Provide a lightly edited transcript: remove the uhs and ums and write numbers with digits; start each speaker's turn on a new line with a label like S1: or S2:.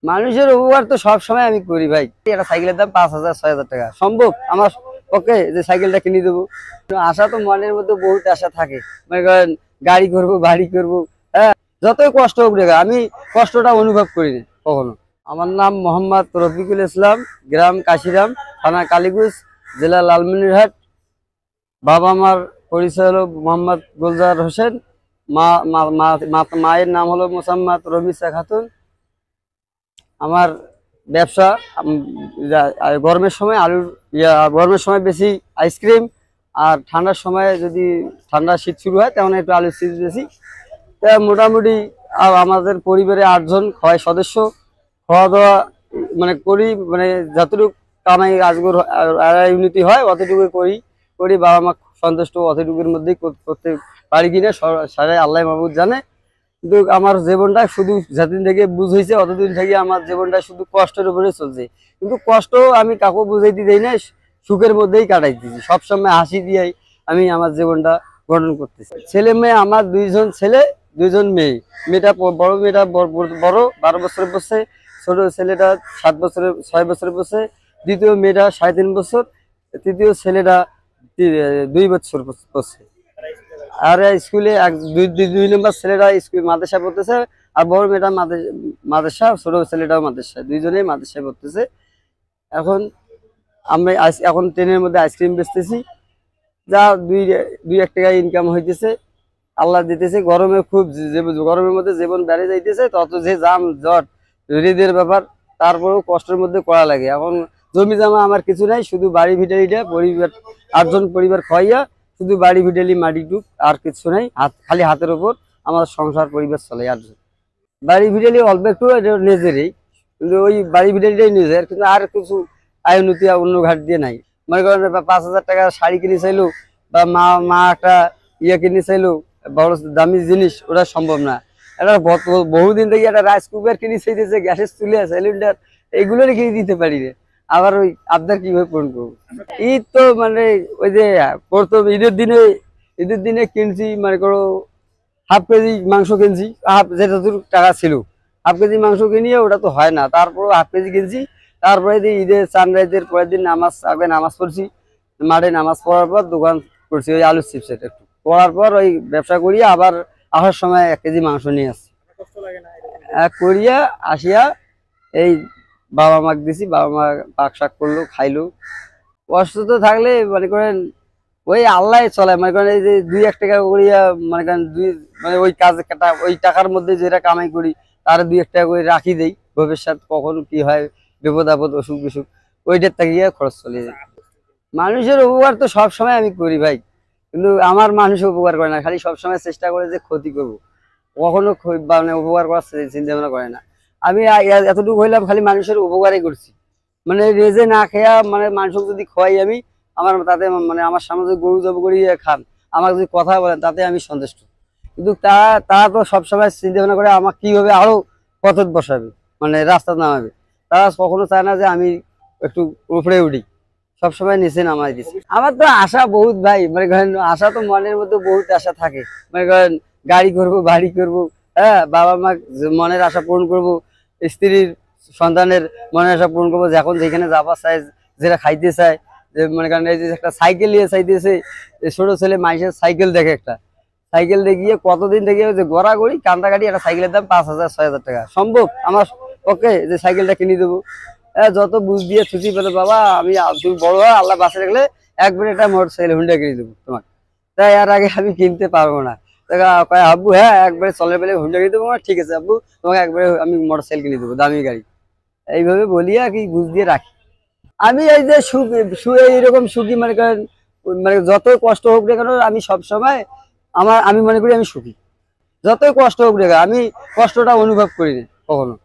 S1: মানুষের উপকার তো সবসময় আমি করি ভাই। একটা সাইকেলের দাম 5,000 6,000 টাকা সম্ভব আমার পক্ষে যে সাইকেলটা কিনে দেবো? আশা তো মনের মধ্যে বহুত আশা থাকে, মনে করেন গাড়ি করব বাড়ি করব। হ্যাঁ, যতই কষ্ট হোক দেখা আমি কষ্টটা অনুভব করি না কখনো। আমার নাম মোহাম্মদ রফিকুল ইসলাম, গ্রাম কাশিরাম, থানা কালীগঞ্জ, জেলা লালমনিরহাট। বাবা মার পরিচয় হলো মোহাম্মদ গুলজার হোসেন। মায়ের নাম হলো মোসাম্মদ রমিসা খাতুন। আমার ব্যবসা গরমের সময় আলুর গরমের সময় বেশি আইসক্রিম, আর ঠান্ডার সময় যদি ঠান্ডা শীত শুরু হয় তখন একটু আলুর চিপস বেশি। তা মোটামুটি আমাদের পরিবারে 8 জন হয় সদস্য। খাওয়া দাওয়া মানে করি, মানে যতটুকু কামাই আজগর ইউনিটি হয় অতটুকুই করি করি বাবা মা সন্তুষ্ট অতটুকুর মধ্যেই করতে পারি কিনা সারাই আল্লাহ মাহবুব জানে। কিন্তু আমার জীবনটা শুধু যেদিন থেকে বুঝেছে অতদিন থেকে আমার জীবনটা শুধু কষ্টের উপরে চলছে। কিন্তু কষ্ট আমি কাউকে বুঝাইতে দিই না, সুখের মধ্যেই কাটাই দিচ্ছি, সবসময় হাসি দিয়েই আমি আমার জীবনটা গঠন করতেছি। ছেলে মেয়ে আমার 2জন ছেলে 2জন মেয়ে। বড় মেয়েটা বড় 12 বছরের পড়ছে, ছোট ছেলেটা 6 বছরের পড়ছে, দ্বিতীয় মেয়েটা 3.5 বছর, তৃতীয় ছেলেটা 2 বছর পড়ছে। আর স্কুলে দুই নম্বর ছেলেটা স্কুল মাদ্রাসা পড়তেছে, আর বড় মেয়েটা মাদ্রাসা, ছোট ছেলেটাও মাদ্রাসা, 2জনেই মাদ্রাসায় পড়তেছে। এখন আমি এখন ট্রেনের মধ্যে আইসক্রিম বেচতেছি, যা 2-1 টাকা ইনকাম হইতেছে, আল্লাহ দিতেছে। গরমে খুব গরমের মধ্যে জীবন বেড়ে যাইতেছে, তত যে জাম জট হৃদের ব্যাপার, তারপরেও কষ্টের মধ্যে করা লাগে। এখন জমি জমা আমার কিছু নাই, শুধু বাড়ি ভিটালিটা পরিবার 8জন পরিবার খাইয়া শুধু বাড়ি ভিটালি মাটিটুক, আর কিছু নাই। খালি হাতের উপর আমার সংসার পরিবার চলে। 8জন বাড়ি ভিটালি অল্প একটু নিজেরই, কিন্তু ওই বাড়ি ভিটালিটাই নিজের, কিন্তু আর কিছু আয় উন্নতি অন্য ঘাট দিয়ে নাই। মনে করেন 5,000 টাকা শাড়ি কিনে চাইলো, বা মা একটা কিনে চাইলো বড় দামি জিনিস, ওটা সম্ভব না। একটা বহুদিন থেকে একটা রাইস কুকার কিনে চাইতেছে, গ্যাসের চুলা সিলিন্ডার, এগুলো কিনে দিতে পারি না। আবার ওই আবদার কিভাবে পূরণ করবো? ঈদ তো মানে ওই যে প্রথম ঈদের দিনে কিনছি, মনে করো হাফ কেজি মাংস কিনছি, যেটা টাকা ছিল, হাফ কেজি মাংস কিনিয়ে ওটা তো হয় না, তারপরও হাফ কেজি কিনছি। তারপরে ঈদের সানরাইজের পরের দিন নামাজ পড়ছি, মাঠে নামাজ পড়ার পর দোকান করছি ওই আলু চিপসের, একটু পড়ার পর ওই ব্যবসা করিয়া আবার আসার সময় 1 কেজি মাংস নিয়ে আসছি। করিয়া আসিয়া এই বাবা মাকে দিছি, বাবা মা পাক শাক করলো, খাইলো। অসুস্থ থাকলে মনে করেন ওই আল্লাহ চলে, মনে করেন এই যে 2-1 টাকা করিয়া, মনে করেন মানে ওই কাজে ওই টাকার মধ্যে যেটা কামাই করি তার 2-1 টাকা করে রাখি দেই, ভবিষ্যৎ কখন কি হয়, বিপদ আপদ অসুখ বিসুখ, ওইটার তাকিয়ে খরচ চলে যায়। মানুষের উপকার তো সবসময় আমি করি ভাই, কিন্তু আমার মানুষ উপকার করে না, খালি সবসময় চেষ্টা করে যে ক্ষতি করব, কখনো মানে উপকার করার চিন্তা ভাবনা করে না। আমি এতটুকু হইলাম খালি মানুষের উপকারই করছি, মানে রেজে না খেয়া, মানে মানুষকে যদি খোয়াই আমি, আমার তাতে মানে আমার সামনে যদি গরু জব করি খান, আমাকে যদি কথা বলেন তাতে আমি সন্তুষ্ট। কিন্তু তারা তো সবসময় চিন্তা ভাবনা করে আমাকে কিভাবে আরো পথত বসাবে, মানে রাস্তা নামাবে। তারা কখনো চায় না যে আমি একটু উপরে উঠি, সবসময় নিচে নামাই দিচ্ছে। আমার তো আশা বহুত ভাই, মানে করেন আশা তো মনের মধ্যে বহুত আশা থাকে, মানে করেন গাড়ি করব বাড়ি করব, হ্যাঁ, বাবা মা মনের আশা পূরণ করব, স্ত্রীর সন্তানের মনের আশা পূরণ করবো, যখন যেখানে যাবা চায়, যেটা খাইতে চায়, যে মনে করেন এই যে একটা সাইকেল নিয়ে চাইতেছে, ছোট ছেলে মাইসের সাইকেল দেখে, একটা সাইকেল দেখিয়ে কতদিন থেকে যে গড়াগড়ি কান্দাকাটি, একটা সাইকেলের দাম 5,000 6,000 টাকা সম্ভব আমার পক্ষে যে সাইকেলটা কিনে দেবো? যত বুঝ দিয়ে ছুটি পেলে বাবা, তুমি বড় হয় আল্লাহ বাঁচে রাখলে একবারে একটা মোটর সাইকেল হুন্ডা কিনে দেবো তোমাকে, তাই এর আগে আমি কিনতে পারবো না। আব্বু হ্যাঁ একবারে চলে পেলে হুন্ডা কিনে দেবো, ঠিক আছে আব্বু, তোমাকে একবারে আমি মোটর সাইকেল কিনে দেবো, দামি গাড়ি, এইভাবে বলিয়া কি বুঝ দিয়ে রাখি। আমি এই যে এইরকম সুখী, মানে করেন মানে যতই কষ্ট হোক না কেন আমি সবসময় আমি মনে করি আমি সুখী, যতই কষ্ট হোক না, আমি কষ্টটা অনুভব করি না কখনো।